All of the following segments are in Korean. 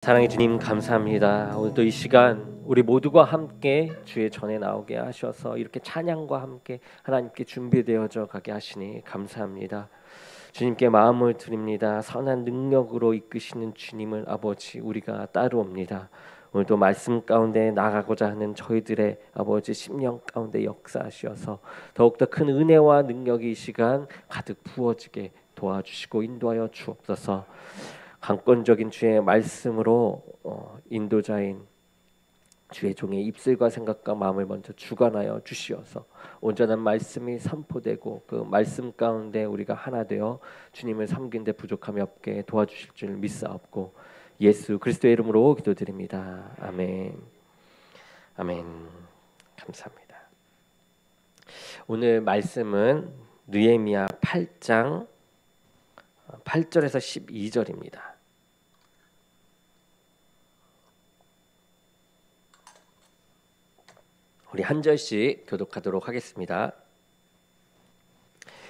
사랑의 주님 감사합니다. 오늘도 이 시간 우리 모두가 함께 주의 전에 나오게 하셔서 이렇게 찬양과 함께 하나님께 준비되어져 가게 하시니 감사합니다. 주님께 마음을 드립니다. 선한 능력으로 이끄시는 주님을 아버지 우리가 따르옵니다. 오늘도 말씀 가운데 나가고자 하는 저희들의 아버지 심령 가운데 역사하셔서 더욱더 큰 은혜와 능력이 이 시간 가득 부어지게 도와주시고 인도하여 주옵소서. 강권적인 주의 말씀으로 인도자인 주의 종의 입술과 생각과 마음을 먼저 주관하여 주시어서 온전한 말씀이 선포되고 그 말씀 가운데 우리가 하나 되어 주님을 섬긴 데 부족함이 없게 도와주실 줄 믿사옵고 예수 그리스도의 이름으로 기도드립니다. 아멘. 아멘. 감사합니다. 오늘 말씀은 느헤미야 8장 8절에서 12절입니다. 우리 한 절씩 교독하도록 하겠습니다.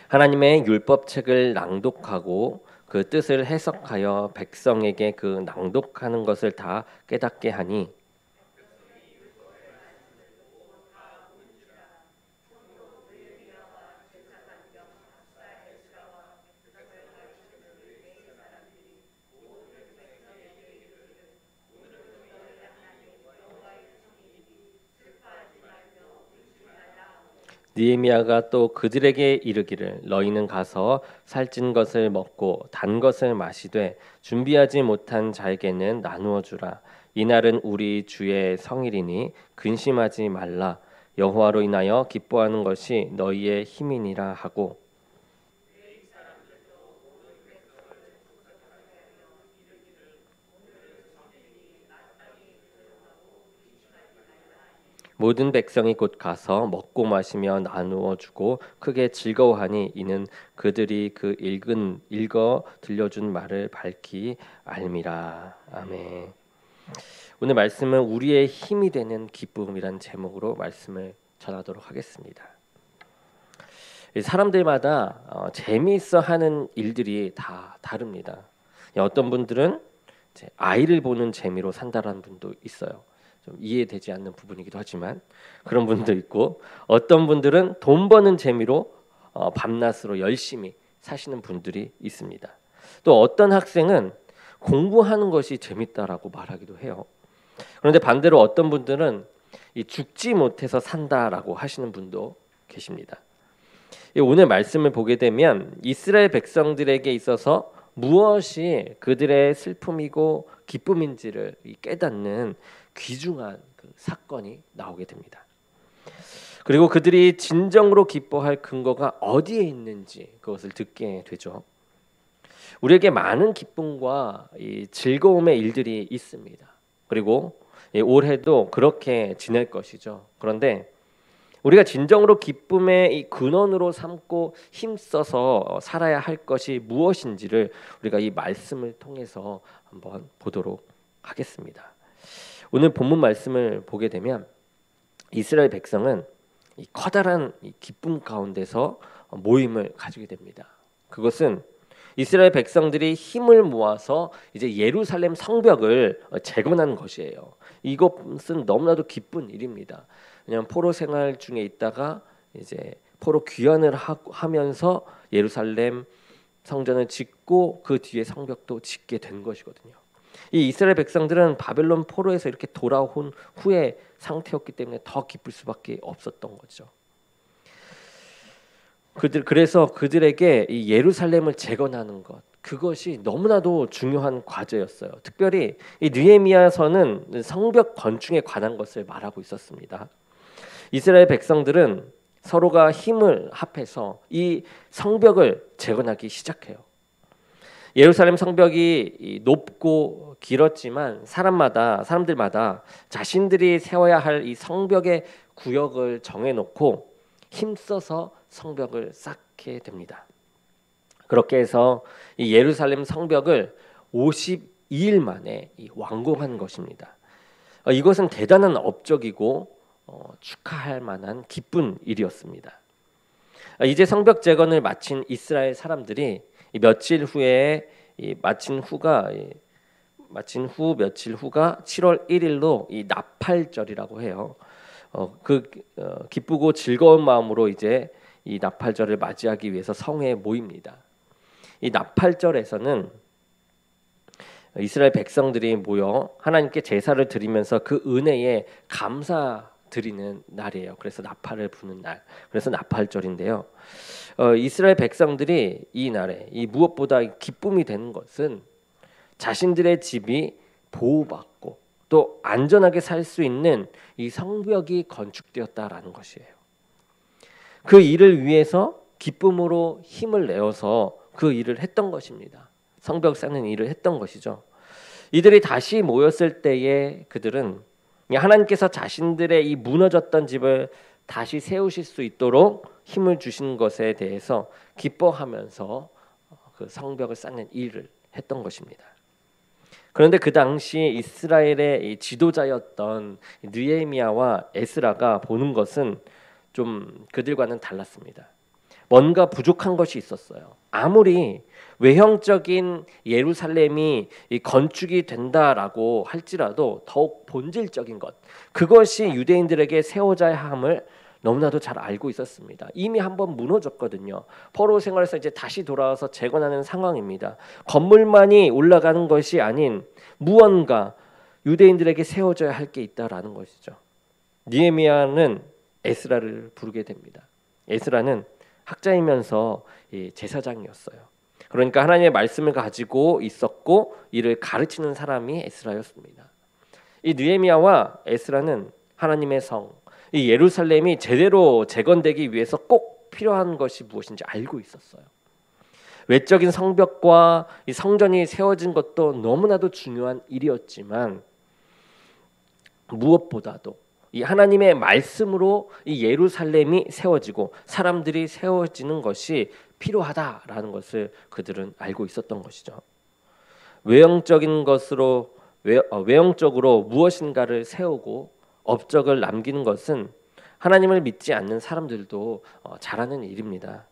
하나님의 율법책을 낭독하고 그 뜻을 해석하여 백성에게 그 낭독하는 것을 다 깨닫게 하니 느헤미야가 또 그들에게 이르기를 너희는 가서 살찐 것을 먹고 단 것을 마시되 준비하지 못한 자에게는 나누어 주라. 이날은 우리 주의 성일이니 근심하지 말라. 여호와로 인하여 기뻐하는 것이 너희의 힘이니라 하고 모든 백성이 곧 가서 먹고 마시며 나누어 주고 크게 즐거워하니 이는 그들이 그 읽어 들려준 말을 밝히 알미라. 아멘. 오늘 말씀은 우리의 힘이 되는 기쁨이란 제목으로 말씀을 전하도록 하겠습니다. 사람들마다 재미있어 하는 일들이 다 다릅니다. 어떤 분들은 아이를 보는 재미로 산다라는 분도 있어요. 좀 이해되지 않는 부분이기도 하지만 그런 분도 있고 어떤 분들은 돈 버는 재미로 밤낮으로 열심히 사시는 분들이 있습니다. 또 어떤 학생은 공부하는 것이 재밌다라고 말하기도 해요. 그런데 반대로 어떤 분들은 이 죽지 못해서 산다라고 하시는 분도 계십니다. 오늘 말씀을 보게 되면 이스라엘 백성들에게 있어서 무엇이 그들의 슬픔이고 기쁨인지를 깨닫는 귀중한 그 사건이 나오게 됩니다. 그리고 그들이 진정으로 기뻐할 근거가 어디에 있는지 그것을 듣게 되죠. 우리에게 많은 기쁨과 이 즐거움의 일들이 있습니다. 그리고 올해도 그렇게 지낼 것이죠. 그런데 우리가 진정으로 기쁨의 이 근원으로 삼고 힘써서 살아야 할 것이 무엇인지를 우리가 이 말씀을 통해서 한번 보도록 하겠습니다. 오늘 본문 말씀을 보게 되면 이스라엘 백성은 이 커다란 이 기쁨 가운데서 모임을 가지게 됩니다. 그것은 이스라엘 백성들이 힘을 모아서 이제 예루살렘 성벽을 재건하는 것이에요. 이것은 너무나도 기쁜 일입니다. 왜냐하면 포로 생활 중에 있다가 이제 포로 귀환을 하면서 예루살렘 성전을 짓고 그 뒤에 성벽도 짓게 된 것이거든요. 이 이스라엘 백성들은 바벨론 포로에서 이렇게 돌아온 후의 상태였기 때문에 더 기쁠 수밖에 없었던 거죠. 그래서 그들에게 이 예루살렘을 재건하는 것 그것이 너무나도 중요한 과제였어요. 특별히 이 느헤미야서는 성벽 건축에 관한 것을 말하고 있었습니다. 이스라엘 백성들은 서로가 힘을 합해서 이 성벽을 재건하기 시작해요. 예루살렘 성벽이 높고 길었지만 사람들마다 자신들이 세워야 할 이 성벽의 구역을 정해놓고 힘써서 성벽을 쌓게 됩니다. 그렇게 해서 이 예루살렘 성벽을 52일 만에 완공한 것입니다. 이것은 대단한 업적이고 축하할 만한 기쁜 일이었습니다. 이제 성벽 재건을 마친 이스라엘 사람들이 며칠 후에 마친 후가 마친 후 며칠 후가 7월 1일로 이 나팔절이라고 해요. 기쁘고 즐거운 마음으로 이제 이 나팔절을 맞이하기 위해서 성회에 모입니다. 이 나팔절에서는 이스라엘 백성들이 모여 하나님께 제사를 드리면서 그 은혜에 감사드리는 날이에요. 그래서 나팔을 부는 날, 그래서 나팔절인데요. 이스라엘 백성들이 이 날에 이 무엇보다 기쁨이 되는 것은 자신들의 집이 보호받고 또 안전하게 살 수 있는 이 성벽이 건축되었다라는 것이에요. 그 일을 위해서 기쁨으로 힘을 내어서 그 일을 했던 것입니다. 성벽 쌓는 일을 했던 것이죠. 이들이 다시 모였을 때에 그들은 하나님께서 자신들의 이 무너졌던 집을 다시 세우실 수 있도록 힘을 주신 것에 대해서 기뻐하면서 그 성벽을 쌓는 일을 했던 것입니다. 그런데 그 당시 이스라엘의 지도자였던 느헤미야와 에스라가 보는 것은 좀 그들과는 달랐습니다. 뭔가 부족한 것이 있었어요. 아무리 외형적인 예루살렘이 건축이 된다라고 할지라도 더욱 본질적인 것, 그것이 유대인들에게 세워져야 함을 너무나도 잘 알고 있었습니다. 이미 한번 무너졌거든요. 포로 생활에서 이제 다시 돌아와서 재건하는 상황입니다. 건물만이 올라가는 것이 아닌 무언가 유대인들에게 세워져야 할 게 있다라는 것이죠. 느헤미야는 에스라를 부르게 됩니다. 에스라는 학자이면서 제사장이었어요. 그러니까 하나님의 말씀을 가지고 있었고 이를 가르치는 사람이 에스라였습니다. 이 느헤미야와 에스라는 하나님의 성, 이 예루살렘이 제대로 재건되기 위해서 꼭 필요한 것이 무엇인지 알고 있었어요. 외적인 성벽과 이 성전이 세워진 것도 너무나도 중요한 일이었지만 무엇보다도 이 하나님의 말씀으로 이 예루살렘이 세워지고 사람들이 세워지는 것이 필요하다라는 것을 그들은 알고 있었던 것이죠. 외형적인 것으로 외형적으로 무엇인가를 세우고 업적을 남기는 것은 하나님을 믿지 않는 사람들도 잘하는 일입니다.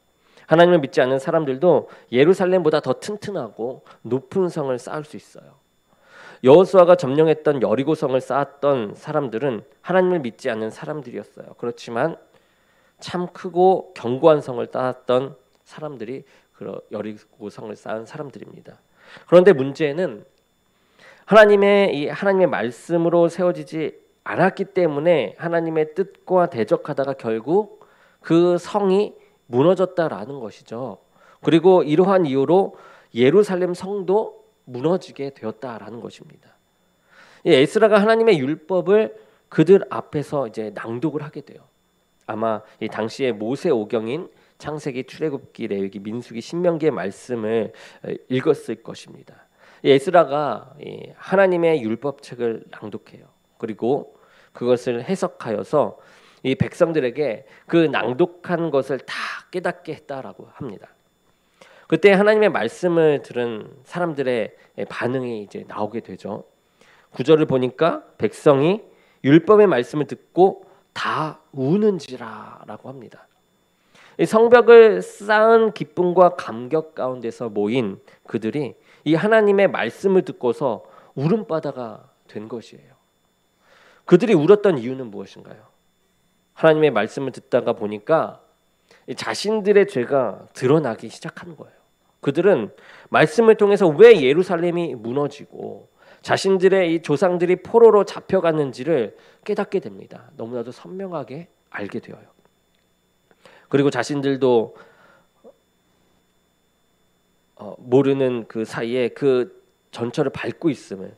하나님을 믿지 않는 사람들도 예루살렘보다 더 튼튼하고 높은 성을 쌓을 수 있어요. 여호수아가 점령했던 여리고성을 쌓았던 사람들은 하나님을 믿지 않는 사람들이었어요. 그렇지만 참 크고 견고한 성을 쌓았던 사람들이 여리고성을 쌓은 사람들입니다. 그런데 문제는 하나님의 말씀으로 세워지지 않았기 때문에 하나님의 뜻과 대적하다가 결국 그 성이 무너졌다라는 것이죠. 그리고 이러한 이유로 예루살렘 성도 무너지게 되었다라는 것입니다. 에스라가 하나님의 율법을 그들 앞에서 이제 낭독을 하게 돼요. 아마 이 당시의 모세 오경인 창세기, 출애굽기, 레위기, 민수기, 신명기의 말씀을 읽었을 것입니다. 에스라가 하나님의 율법책을 낭독해요. 그리고 그것을 해석하여서 이 백성들에게 그 낭독한 것을 다 깨닫게 했다라고 합니다. 그때 하나님의 말씀을 들은 사람들의 반응이 이제 나오게 되죠. 9절을 보니까 백성이 율법의 말씀을 듣고 다 우는지라라고 합니다. 이 성벽을 쌓은 기쁨과 감격 가운데서 모인 그들이 이 하나님의 말씀을 듣고서 울음바다가 된 것이에요. 그들이 울었던 이유는 무엇인가요? 하나님의 말씀을 듣다가 보니까 자신들의 죄가 드러나기 시작한 거예요. 그들은 말씀을 통해서 왜 예루살렘이 무너지고 자신들의 이 조상들이 포로로 잡혀갔는지를 깨닫게 됩니다. 너무나도 선명하게 알게 되어요. 그리고 자신들도 모르는 그 사이에 그 전철을 밟고 있음을,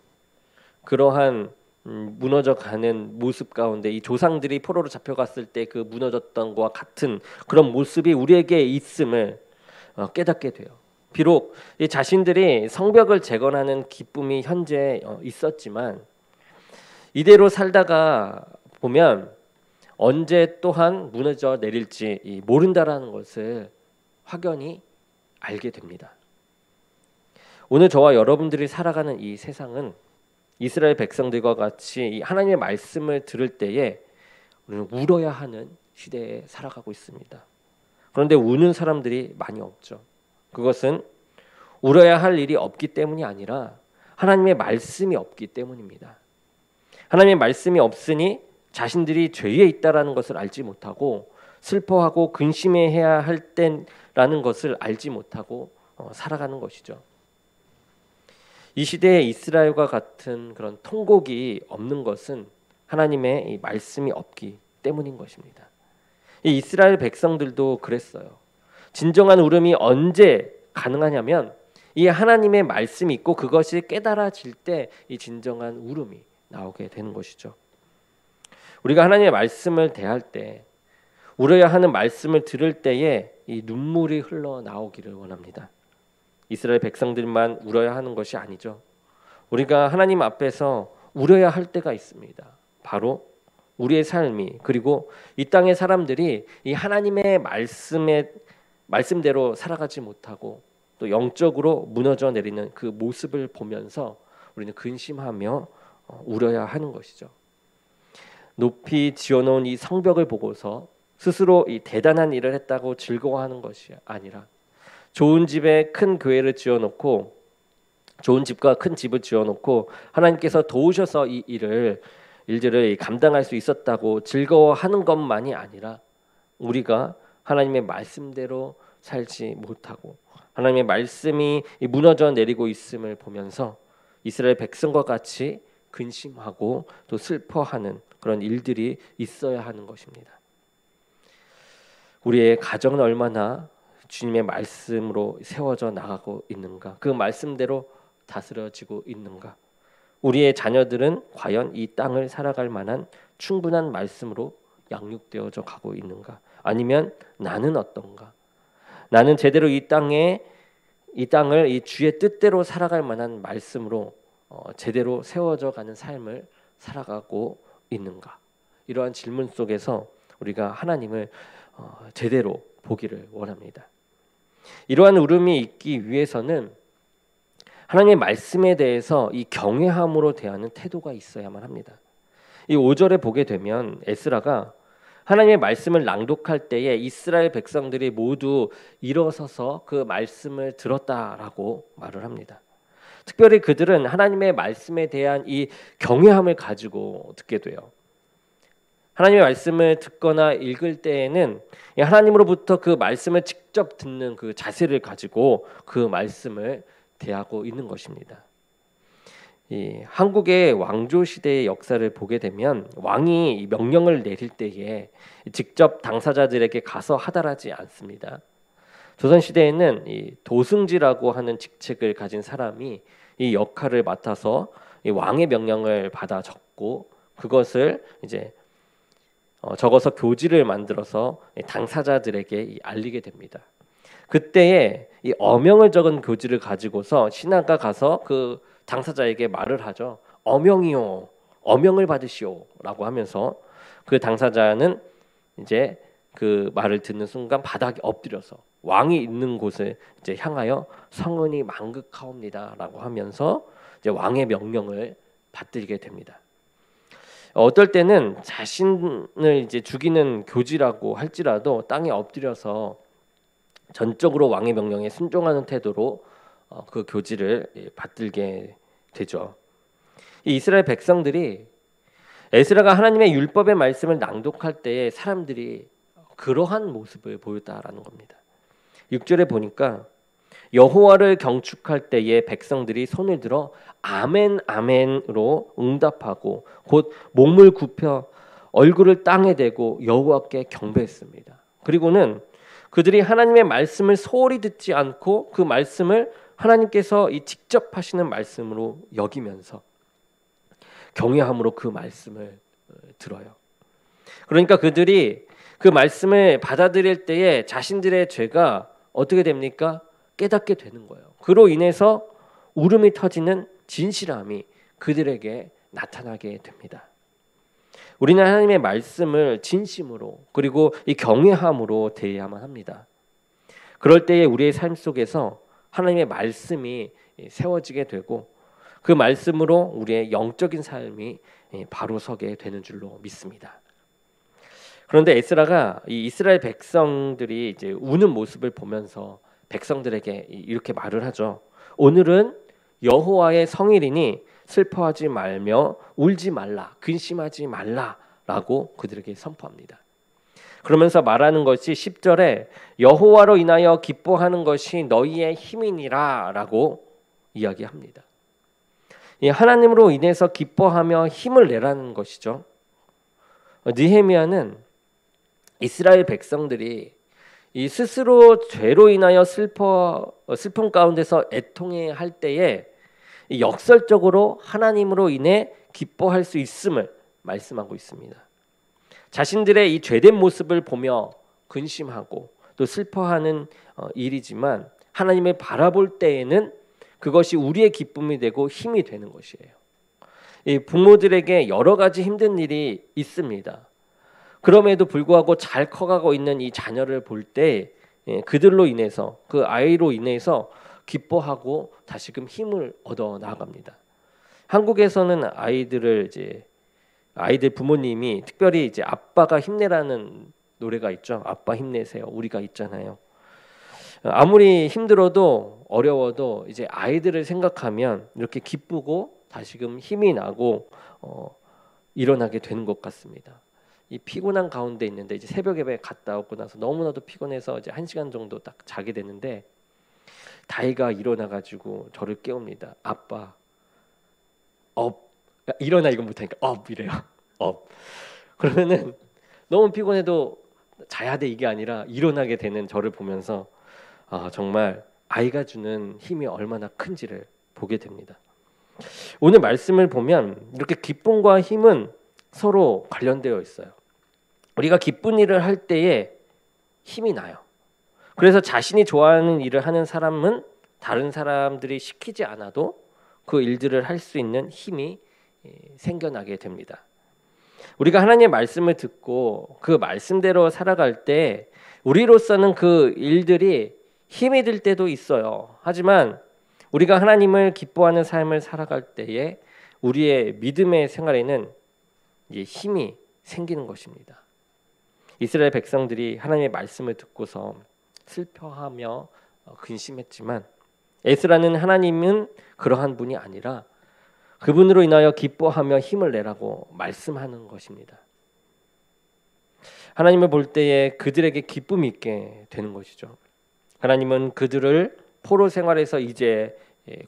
그러한 무너져가는 모습 가운데 이 조상들이 포로로 잡혀갔을 때 그 무너졌던 것과 같은 그런 모습이 우리에게 있음을 깨닫게 돼요. 비록 이 자신들이 성벽을 재건하는 기쁨이 현재 있었지만 이대로 살다가 보면 언제 또한 무너져 내릴지 모른다라는 것을 확연히 알게 됩니다. 오늘 저와 여러분들이 살아가는 이 세상은 이스라엘 백성들과 같이 하나님의 말씀을 들을 때에 우리는 울어야 하는 시대에 살아가고 있습니다. 그런데 우는 사람들이 많이 없죠. 그것은 울어야 할 일이 없기 때문이 아니라 하나님의 말씀이 없기 때문입니다. 하나님의 말씀이 없으니 자신들이 죄에 있다라는 것을 알지 못하고 슬퍼하고 근심해야 할 때라는 것을 알지 못하고 살아가는 것이죠. 이 시대에 이스라엘과 같은 그런 통곡이 없는 것은 하나님의 이 말씀이 없기 때문인 것입니다. 이 이스라엘 백성들도 그랬어요. 진정한 울음이 언제 가능하냐면 이 하나님의 말씀이 있고 그것이 깨달아질 때 이 진정한 울음이 나오게 되는 것이죠. 우리가 하나님의 말씀을 대할 때 울어야 하는 말씀을 들을 때에 이 눈물이 흘러나오기를 원합니다. 이스라엘 백성들만 울어야 하는 것이 아니죠. 우리가 하나님 앞에서 울어야 할 때가 있습니다. 바로 우리의 삶이 그리고 이 땅의 사람들이 이 하나님의 말씀대로 살아가지 못하고 또 영적으로 무너져 내리는 그 모습을 보면서 우리는 근심하며 울어야 하는 것이죠. 높이 지어놓은 이 성벽을 보고서 스스로 이 대단한 일을 했다고 즐거워하는 것이 아니라 좋은 집에 큰 교회를 지어놓고 좋은 집과 큰 집을 지어놓고 하나님께서 도우셔서 이 일들을 감당할 수 있었다고 즐거워하는 것만이 아니라 우리가 하나님의 말씀대로 살지 못하고 하나님의 말씀이 무너져 내리고 있음을 보면서 이스라엘 백성과 같이 근심하고 또 슬퍼하는 그런 일들이 있어야 하는 것입니다. 우리의 가정은 얼마나 주님의 말씀으로 세워져 나가고 있는가, 그 말씀대로 다스려지고 있는가, 우리의 자녀들은 과연 이 땅을 살아갈 만한 충분한 말씀으로 양육되어져 가고 있는가, 아니면 나는 어떤가, 나는 제대로 이 땅을 이 주의 뜻대로 살아갈 만한 말씀으로 제대로 세워져 가는 삶을 살아가고 있는가. 이러한 질문 속에서 우리가 하나님을 제대로 보기를 원합니다. 이러한 울음이 있기 위해서는 하나님의 말씀에 대해서 이 경외함으로 대하는 태도가 있어야만 합니다. 이 5절에 보게 되면 에스라가 하나님의 말씀을 낭독할 때에 이스라엘 백성들이 모두 일어서서 그 말씀을 들었다라고 말을 합니다. 특별히 그들은 하나님의 말씀에 대한 이 경외함을 가지고 듣게 돼요. 하나님의 말씀을 듣거나 읽을 때에는 하나님으로부터 그 말씀을 직접 듣는 그 자세를 가지고 그 말씀을 대하고 있는 것입니다. 이 한국의 왕조 시대의 역사를 보게 되면 왕이 명령을 내릴 때에 직접 당사자들에게 가서 하달하지 않습니다. 조선 시대에는 이 도승지라고 하는 직책을 가진 사람이 이 역할을 맡아서 이 왕의 명령을 받아 적고 그것을 이제 적어서 교지를 만들어서 당사자들에게 알리게 됩니다. 그때에 이 어명을 적은 교지를 가지고서 신하가 가서 그 당사자에게 말을 하죠. 어명이요, 어명을 받으시오라고 하면서 그 당사자는 이제 그 말을 듣는 순간 바닥에 엎드려서 왕이 있는 곳을 이제 향하여 성은이 만극하옵니다라고 하면서 이제 왕의 명령을 받들게 됩니다. 어떨 때는 자신을 이제 죽이는 교지라고 할지라도 땅에 엎드려서 전적으로 왕의 명령에 순종하는 태도로 그 교지를 받들게 되죠. 이 이스라엘 백성들이 에스라가 하나님의 율법의 말씀을 낭독할 때에 사람들이 그러한 모습을 보였다라는 겁니다. 6절에 보니까 여호와를 경축할 때에 백성들이 손을 들어 아멘 아멘으로 응답하고 곧 몸을 굽혀 얼굴을 땅에 대고 여호와께 경배했습니다. 그리고는 그들이 하나님의 말씀을 소홀히 듣지 않고 그 말씀을 하나님께서 이 직접 하시는 말씀으로 여기면서 경외함으로 그 말씀을 들어요. 그러니까 그들이 그 말씀을 받아들일 때에 자신들의 죄가 어떻게 됩니까? 깨닫게 되는 거예요. 그로 인해서 울음이 터지는 진실함이 그들에게 나타나게 됩니다. 우리는 하나님의 말씀을 진심으로 그리고 이 경외함으로 대해야만 합니다. 그럴 때에 우리의 삶 속에서 하나님의 말씀이 세워지게 되고 그 말씀으로 우리의 영적인 삶이 바로 서게 되는 줄로 믿습니다. 그런데 에스라가 이 이스라엘 백성들이 이제 우는 모습을 보면서 백성들에게 이렇게 말을 하죠. 오늘은 여호와의 성일이니 슬퍼하지 말며 울지 말라, 근심하지 말라라고 그들에게 선포합니다. 그러면서 말하는 것이 10절에 여호와로 인하여 기뻐하는 것이 너희의 힘이니라라고 이야기합니다. 이 하나님으로 인해서 기뻐하며 힘을 내라는 것이죠. 느헤미야는 이스라엘 백성들이 이 스스로 죄로 인하여 슬픔 가운데서 애통해 할 때에 역설적으로 하나님으로 인해 기뻐할 수 있음을 말씀하고 있습니다. 자신들의 이 죄된 모습을 보며 근심하고 또 슬퍼하는 일이지만 하나님을 바라볼 때에는 그것이 우리의 기쁨이 되고 힘이 되는 것이에요. 이 부모들에게 여러 가지 힘든 일이 있습니다. 그럼에도 불구하고 잘 커가고 있는 이 자녀를 볼 때 그들로 인해서 그 아이로 인해서 기뻐하고 다시금 힘을 얻어 나갑니다. 한국에서는 아이들 부모님이 특별히 이제 아빠가 힘내라는 노래가 있죠. 아빠 힘내세요. 우리가 있잖아요. 아무리 힘들어도 어려워도 이제 아이들을 생각하면 이렇게 기쁘고 다시금 힘이 나고 일어나게 되는 것 같습니다. 이 피곤한 가운데 있는데 이제 새벽 예배 갔다 오고 나서 너무나도 피곤해서 이제 1시간 정도 딱 자게 되는데 다이가 일어나가지고 저를 깨웁니다. 아빠, 업. 일어나 이건 못하니까 업 이래요. 업. 그러면은 너무 피곤해도 자야 돼 이게 아니라 일어나게 되는 저를 보면서 정말 아이가 주는 힘이 얼마나 큰지를 보게 됩니다. 오늘 말씀을 보면 이렇게 기쁨과 힘은 서로 관련되어 있어요. 우리가 기쁜 일을 할 때에 힘이 나요. 그래서 자신이 좋아하는 일을 하는 사람은 다른 사람들이 시키지 않아도 그 일들을 할 수 있는 힘이 생겨나게 됩니다. 우리가 하나님의 말씀을 듣고 그 말씀대로 살아갈 때 우리로서는 그 일들이 힘이 들 때도 있어요. 하지만 우리가 하나님을 기뻐하는 삶을 살아갈 때에 우리의 믿음의 생활에는 힘이 생기는 것입니다. 이스라엘 백성들이 하나님의 말씀을 듣고서 슬퍼하며 근심했지만 에스라는 하나님은 그러한 분이 아니라 그분으로 인하여 기뻐하며 힘을 내라고 말씀하는 것입니다. 하나님을 볼 때에 그들에게 기쁨이 있게 되는 것이죠. 하나님은 그들을 포로 생활에서 이제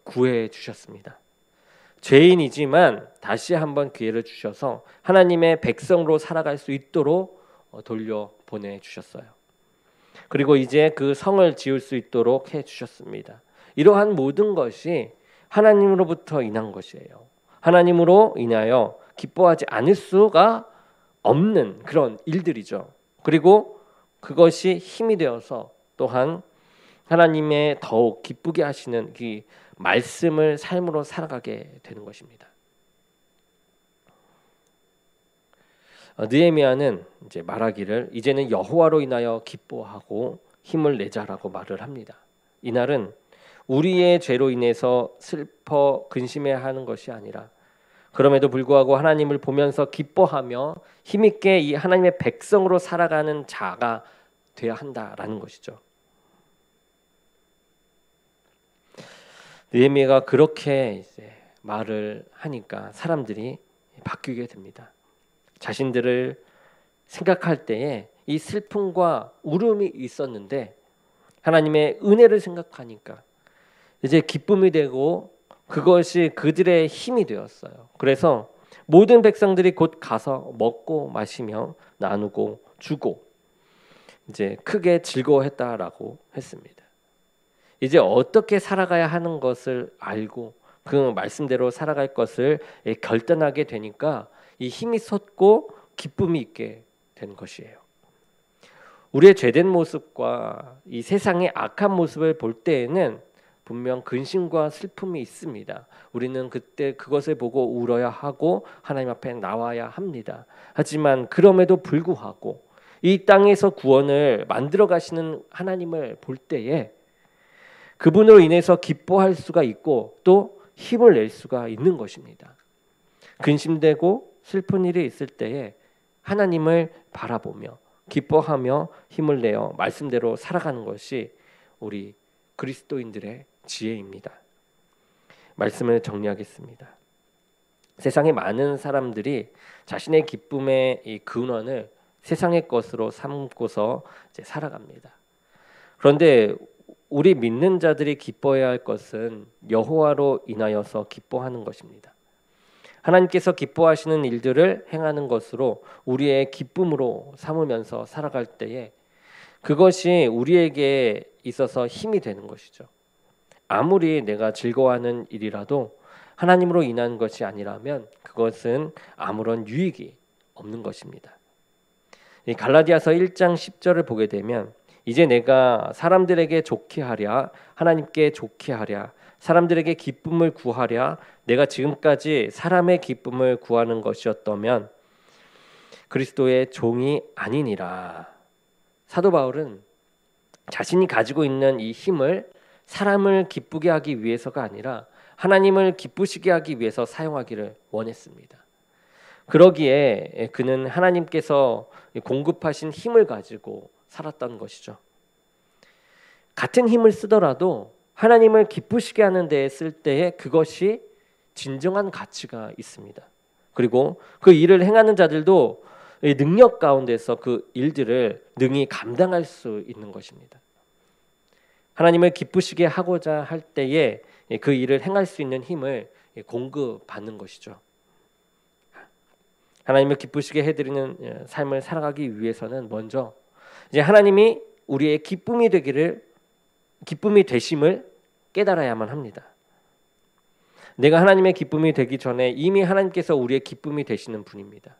구해 주셨습니다. 죄인이지만 다시 한번 기회를 주셔서 하나님의 백성으로 살아갈 수 있도록 돌려보내 주셨어요. 그리고 이제 그 성을 지을 수 있도록 해 주셨습니다. 이러한 모든 것이 하나님으로부터 인한 것이에요. 하나님으로 인하여 기뻐하지 않을 수가 없는 그런 일들이죠. 그리고 그것이 힘이 되어서 또한 하나님의 더욱 기쁘게 하시는 그 말씀을 삶으로 살아가게 되는 것입니다. 느헤미야는 이제 말하기를 이제는 여호와로 인하여 기뻐하고 힘을 내자라고 말을 합니다. 이날은 우리의 죄로 인해서 슬퍼 근심해하는 것이 아니라 그럼에도 불구하고 하나님을 보면서 기뻐하며 힘있게 이 하나님의 백성으로 살아가는 자가 되어야 한다라는 것이죠. 느헤미야가 그렇게 이제 말을 하니까 사람들이 바뀌게 됩니다. 자신들을 생각할 때에 이 슬픔과 울음이 있었는데 하나님의 은혜를 생각하니까 이제 기쁨이 되고 그것이 그들의 힘이 되었어요. 그래서 모든 백성들이 곧 가서 먹고 마시며 나누고 주고 이제 크게 즐거워했다라고 했습니다. 이제 어떻게 살아가야 하는 것을 알고 그 말씀대로 살아갈 것을 결단하게 되니까 이 힘이 솟고 기쁨이 있게 된 것이에요. 우리의 죄된 모습과 이 세상의 악한 모습을 볼 때에는 분명 근심과 슬픔이 있습니다. 우리는 그때 그것을 보고 울어야 하고 하나님 앞에 나와야 합니다. 하지만 그럼에도 불구하고 이 땅에서 구원을 만들어 가시는 하나님을 볼 때에 그분으로 인해서 기뻐할 수가 있고 또 힘을 낼 수가 있는 것입니다. 근심되고 슬픈 일이 있을 때에 하나님을 바라보며 기뻐하며 힘을 내어 말씀대로 살아가는 것이 우리 그리스도인들의 지혜입니다. 말씀을 정리하겠습니다. 세상에 많은 사람들이 자신의 기쁨의 이 근원을 세상의 것으로 삼고서 이제 살아갑니다. 그런데 우리 믿는 자들이 기뻐해야 할 것은 여호와로 인하여서 기뻐하는 것입니다. 하나님께서 기뻐하시는 일들을 행하는 것으로 우리의 기쁨으로 삼으면서 살아갈 때에 그것이 우리에게 있어서 힘이 되는 것이죠. 아무리 내가 즐거워하는 일이라도 하나님으로 인한 것이 아니라면 그것은 아무런 유익이 없는 것입니다. 이 갈라디아서 1장 10절을 보게 되면 이제 내가 사람들에게 좋게 하랴 하나님께 좋게 하랴 사람들에게 기쁨을 구하랴 내가 지금까지 사람의 기쁨을 구하는 것이었다면 그리스도의 종이 아니니라. 사도 바울은 자신이 가지고 있는 이 힘을 사람을 기쁘게 하기 위해서가 아니라 하나님을 기쁘시게 하기 위해서 사용하기를 원했습니다. 그러기에 그는 하나님께서 공급하신 힘을 가지고 살았던 것이죠. 같은 힘을 쓰더라도 하나님을 기쁘시게 하는 데에 쓸 때에 그것이 진정한 가치가 있습니다. 그리고 그 일을 행하는 자들도 능력 가운데서 그 일들을 능히 감당할 수 있는 것입니다. 하나님을 기쁘시게 하고자 할 때에 그 일을 행할 수 있는 힘을 공급받는 것이죠. 하나님을 기쁘시게 해드리는 삶을 살아가기 위해서는 먼저 이제 하나님이 우리의 기쁨이 되심을 깨달아야만 합니다. 내가 하나님의 기쁨이 되기 전에 이미 하나님께서 우리의 기쁨이 되시는 분입니다.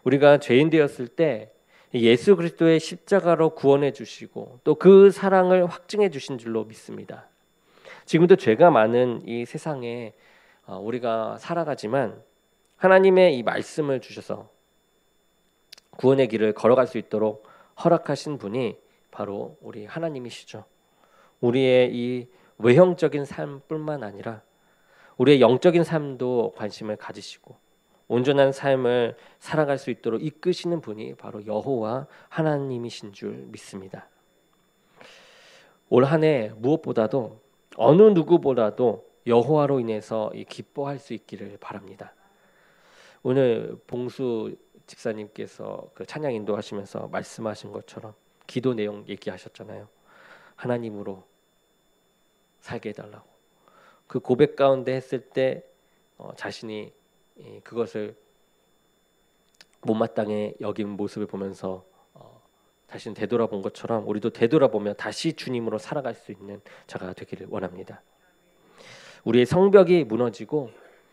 우리가 죄인 되었을 때 예수 그리스도의 십자가로 구원해 주시고 또 그 사랑을 확증해 주신 줄로 믿습니다. 지금도 죄가 많은 이 세상에 우리가 살아가지만 하나님의 이 말씀을 주셔서 구원의 길을 걸어갈 수 있도록 허락하신 분이 바로 우리 하나님이시죠. 우리의 이 외형적인 삶뿐만 아니라 우리의 영적인 삶도 관심을 가지시고 온전한 삶을 살아갈 수 있도록 이끄시는 분이 바로 여호와 하나님이신 줄 믿습니다. 올 한 해 무엇보다도 어느 누구보다도 여호와로 인해서 기뻐할 수 있기를 바랍니다. 오늘 봉수 집사님께서 그 찬양 인도하시면서 말씀하신 것처럼 기도 내용 얘기하셨잖아요. 하나님으로 살게 해달라고. 그 고백 가운데 했을 때 자신이 그것을 못마땅해 여긴 모습을 보면서 자신 되돌아본 것처럼 우리도 되돌아보며 다시 주님으로 살아갈 수 있는 자가 되기를 원합니다. 우리의 성벽이 무너지고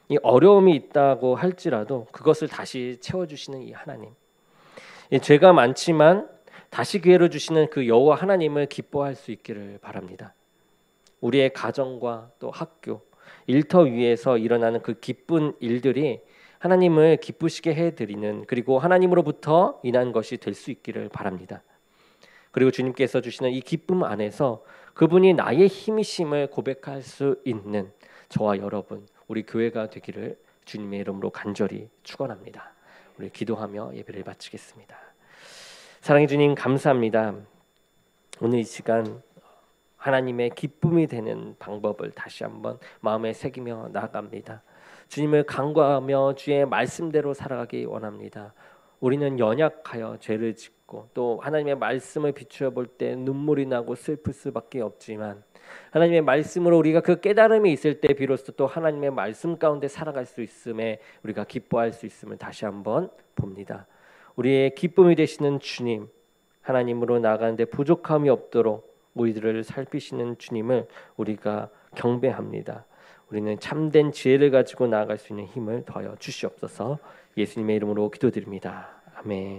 이 어려움이 있다고 할지라도 그것을 다시 채워주시는 이 하나님, 이 죄가 많지만 다시 기회를 주시는 그 여호와 하나님을 기뻐할 수 있기를 바랍니다. 우리의 가정과 또 학교, 일터 위에서 일어나는 그 기쁜 일들이 하나님을 기쁘시게 해드리는 그리고 하나님으로부터 인한 것이 될 수 있기를 바랍니다. 그리고 주님께서 주시는 이 기쁨 안에서 그분이 나의 힘이심을 고백할 수 있는 저와 여러분, 우리 교회가 되기를 주님의 이름으로 간절히 축원합니다. 우리 기도하며 예배를 마치겠습니다. 사랑해 주님 감사합니다. 오늘 이 시간 하나님의 기쁨이 되는 방법을 다시 한번 마음에 새기며 나아갑니다. 주님을 간구하며 주의 말씀대로 살아가기 원합니다. 우리는 연약하여 죄를 짓고 또 하나님의 말씀을 비추어 볼 때 눈물이 나고 슬플 수밖에 없지만 하나님의 말씀으로 우리가 그 깨달음이 있을 때 비로소 또 하나님의 말씀 가운데 살아갈 수 있음에 우리가 기뻐할 수 있음을 다시 한번 봅니다. 우리의 기쁨이 되시는 주님, 하나님으로 나아가는데 부족함이 없도록 우리들을 살피시는 주님을 우리가 경배합니다. 우리는 참된 지혜를 가지고 나아갈 수 있는 힘을 더하여 주시옵소서. 예수님의 이름으로 기도드립니다. 아멘.